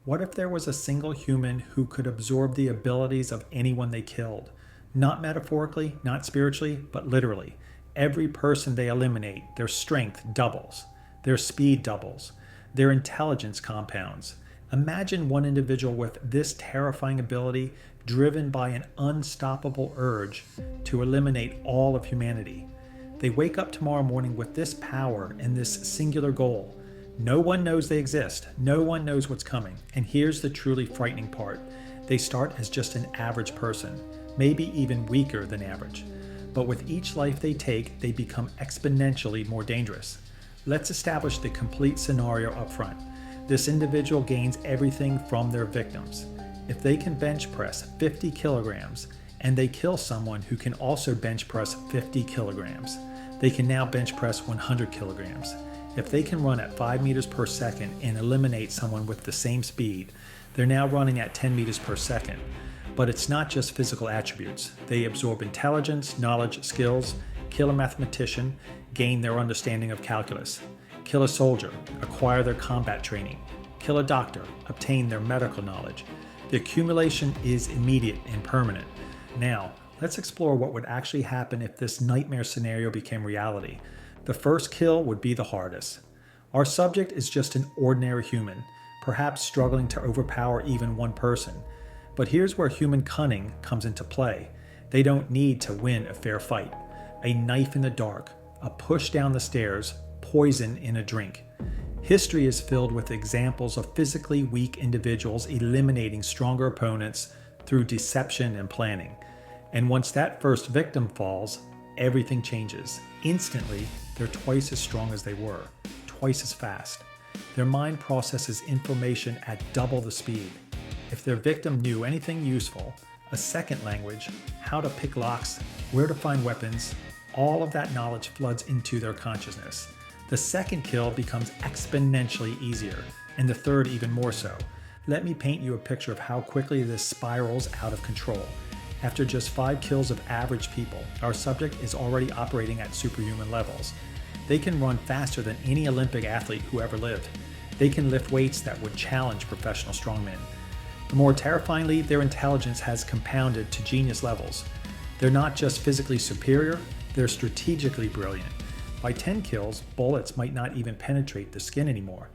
What if there was a single human who could absorb the abilities of anyone they killed? Not metaphorically, not spiritually, but literally. Every person they eliminate, their strength doubles, their speed doubles, their intelligence compounds. Imagine one individual with this terrifying ability driven by an unstoppable urge to eliminate all of humanity. They wake up tomorrow morning with this power and this singular goal. No one knows they exist. No one knows what's coming. And here's the truly frightening part. They start as just an average person, maybe even weaker than average. But with each life they take, they become exponentially more dangerous. Let's establish the complete scenario up front. This individual gains everything from their victims. If they can bench press 50 kilograms and they kill someone who can also bench press 50 kilograms, they can now bench press 100 kilograms. If they can run at 5 meters per second and eliminate someone with the same speed, they're now running at 10 meters per second. But it's not just physical attributes. They absorb intelligence, knowledge, skills, kill a mathematician, gain their understanding of calculus, kill a soldier, acquire their combat training, kill a doctor, obtain their medical knowledge. The accumulation is immediate and permanent. Now, let's explore what would actually happen if this nightmare scenario became reality. The first kill would be the hardest. Our subject is just an ordinary human, perhaps struggling to overpower even one person. But here's where human cunning comes into play. They don't need to win a fair fight. A knife in the dark, a push down the stairs, poison in a drink. History is filled with examples of physically weak individuals eliminating stronger opponents through deception and planning. And once that first victim falls, everything changes. Instantly, they're twice as strong as they were, twice as fast. Their mind processes information at double the speed. If their victim knew anything useful, a second language, how to pick locks, where to find weapons, all of that knowledge floods into their consciousness. The second kill becomes exponentially easier, and the third even more so. Let me paint you a picture of how quickly this spirals out of control. After just 5 kills of average people, our subject is already operating at superhuman levels. They can run faster than any Olympic athlete who ever lived. They can lift weights that would challenge professional strongmen. More terrifyingly, their intelligence has compounded to genius levels. They're not just physically superior, they're strategically brilliant. By 10 kills, bullets might not even penetrate the skin anymore.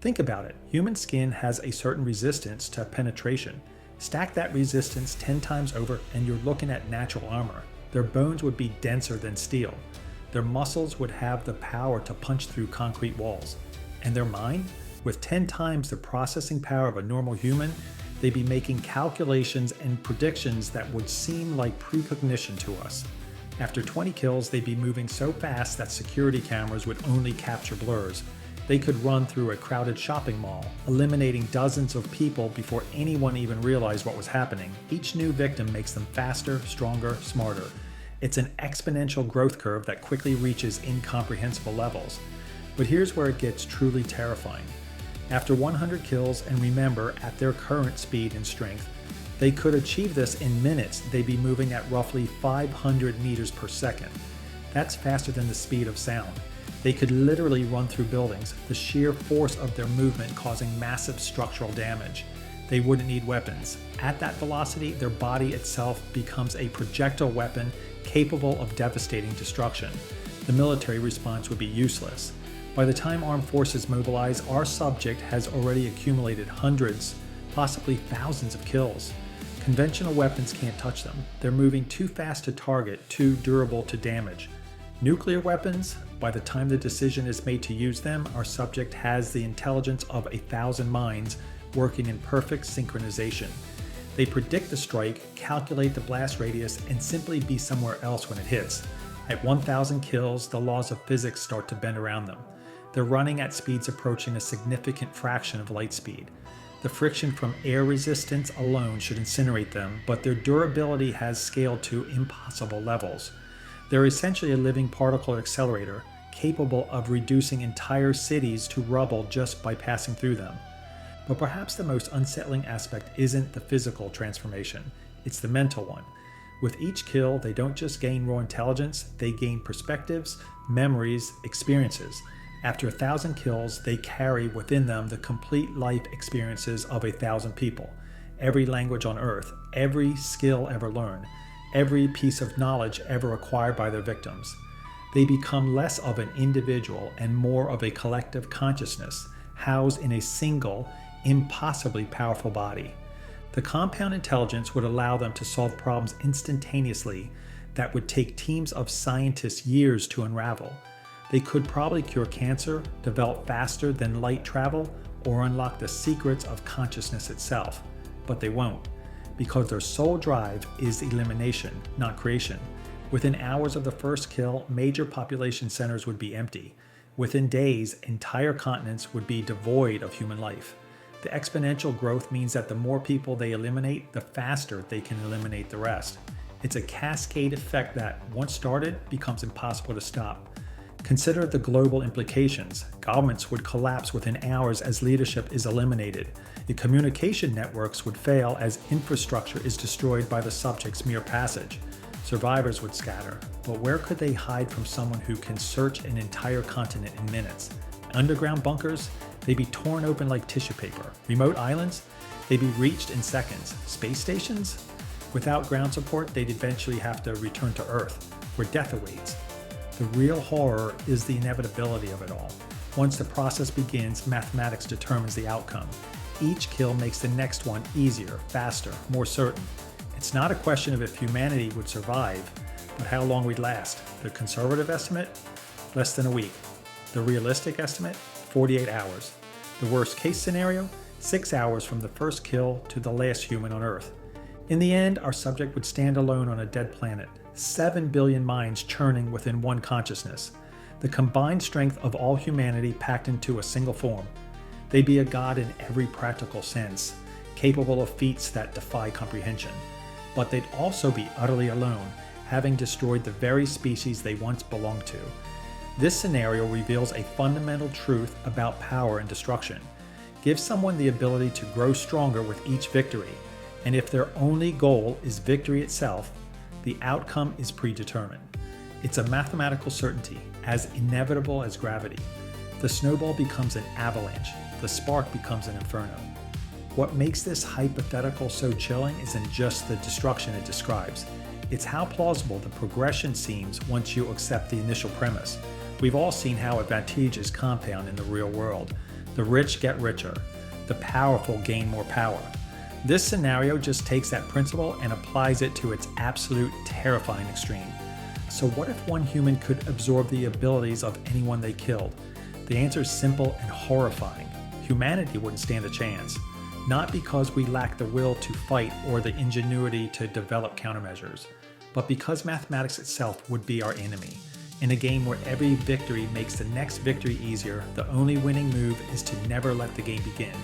Think about it, human skin has a certain resistance to penetration. Stack that resistance 10 times over and you're looking at natural armor. Their bones would be denser than steel. Their muscles would have the power to punch through concrete walls. And their mind? With 10 times the processing power of a normal human, they'd be making calculations and predictions that would seem like precognition to us. After 20 kills, they'd be moving so fast that security cameras would only capture blurs. They could run through a crowded shopping mall, eliminating dozens of people before anyone even realized what was happening. Each new victim makes them faster, stronger, smarter. It's an exponential growth curve that quickly reaches incomprehensible levels. But here's where it gets truly terrifying. After 100 kills, and remember, at their current speed and strength, they could achieve this in minutes. They'd be moving at roughly 500 meters per second. That's faster than the speed of sound. They could literally run through buildings, the sheer force of their movement causing massive structural damage. They wouldn't need weapons. At that velocity, their body itself becomes a projectile weapon capable of devastating destruction. The military response would be useless. By the time armed forces mobilize, our subject has already accumulated hundreds, possibly thousands of kills. Conventional weapons can't touch them. They're moving too fast to target, too durable to damage. Nuclear weapons, by the time the decision is made to use them, our subject has the intelligence of 1,000 minds working in perfect synchronization. They predict the strike, calculate the blast radius, and simply be somewhere else when it hits. At 1,000 kills, the laws of physics start to bend around them. They're running at speeds approaching a significant fraction of light speed. The friction from air resistance alone should incinerate them, but their durability has scaled to impossible levels. They're essentially a living particle accelerator, capable of reducing entire cities to rubble just by passing through them. But perhaps the most unsettling aspect isn't the physical transformation, it's the mental one. With each kill, they don't just gain raw intelligence, they gain perspectives, memories, experiences. After 1,000 kills, they carry within them the complete life experiences of 1,000 people, every language on Earth, every skill ever learned, every piece of knowledge ever acquired by their victims. They become less of an individual and more of a collective consciousness, housed in a single, impossibly powerful body. The compound intelligence would allow them to solve problems instantaneously that would take teams of scientists years to unravel. They could probably cure cancer, develop faster than light travel, or unlock the secrets of consciousness itself. But they won't, because their sole drive is elimination, not creation. Within hours of the first kill, major population centers would be empty. Within days, entire continents would be devoid of human life. The exponential growth means that the more people they eliminate, the faster they can eliminate the rest. It's a cascade effect that, once started, becomes impossible to stop. Consider the global implications. Governments would collapse within hours as leadership is eliminated. The communication networks would fail as infrastructure is destroyed by the subject's mere passage. Survivors would scatter, but where could they hide from someone who can search an entire continent in minutes? Underground bunkers? They'd be torn open like tissue paper. Remote islands? They'd be reached in seconds. Space stations? Without ground support, they'd eventually have to return to Earth, where death awaits. The real horror is the inevitability of it all. Once the process begins, mathematics determines the outcome. Each kill makes the next one easier, faster, more certain. It's not a question of if humanity would survive, but how long we'd last. The conservative estimate? Less than a week. The realistic estimate? 48 hours. The worst case scenario? 6 hours from the first kill to the last human on Earth. In the end, our subject would stand alone on a dead planet, 7 billion minds churning within one consciousness, the combined strength of all humanity packed into a single form. They'd be a god in every practical sense, capable of feats that defy comprehension. But they'd also be utterly alone, having destroyed the very species they once belonged to. This scenario reveals a fundamental truth about power and destruction. Give someone the ability to grow stronger with each victory, and if their only goal is victory itself, the outcome is predetermined. It's a mathematical certainty, as inevitable as gravity. The snowball becomes an avalanche, the spark becomes an inferno. What makes this hypothetical so chilling isn't just the destruction it describes. It's how plausible the progression seems once you accept the initial premise. We've all seen how advantages compound in the real world. The rich get richer. The powerful gain more power. This scenario just takes that principle and applies it to its absolute terrifying extreme. So what if one human could absorb the abilities of anyone they killed? The answer is simple and horrifying. Humanity wouldn't stand a chance. Not because we lack the will to fight or the ingenuity to develop countermeasures, but because mathematics itself would be our enemy. In a game where every victory makes the next victory easier, the only winning move is to never let the game begin.